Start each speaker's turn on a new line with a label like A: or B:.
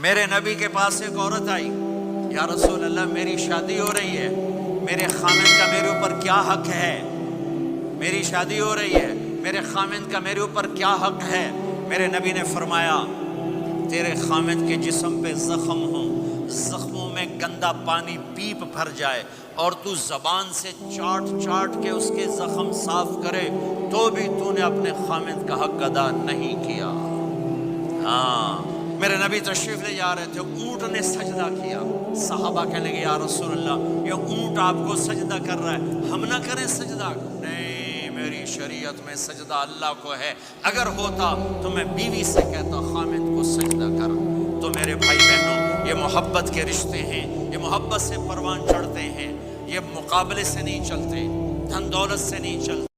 A: میرے نبی کے پاس ایک عورت آئی، یا رسول اللہ میری شادی ہو رہی ہے، میرے خامند کا میرے اوپر کیا حق ہے؟ میری شادی ہو رہی ہے، میرے خامند کا میرے اوپر کیا حق ہے؟ میرے نبی نے فرمایا تیرے خامند کے جسم پہ زخم ہوں، زخموں میں گندا پانی پیپ بھر جائے اور تو زبان سے چاٹ چاٹ کے اس کے زخم صاف کرے تو بھی تو نے اپنے خامند کا حق ادا نہیں کیا۔ ہاں، میرے نبی تشریف لے جا رہے تھے، اونٹ نے سجدہ کیا، صحابہ کہنے لگے یا رسول اللہ یہ اونٹ آپ کو سجدہ کر رہا ہے، ہم نہ کریں سجدہ؟ نہیں، میری شریعت میں سجدہ اللہ کو ہے، اگر ہوتا تو میں بیوی سے کہتا خامند کو سجدہ کر۔ تو میرے بھائی بہنوں، یہ محبت کے رشتے ہیں، یہ محبت سے پروان چڑھتے ہیں، یہ مقابلے سے نہیں چلتے، دھن دولت سے نہیں چلتے۔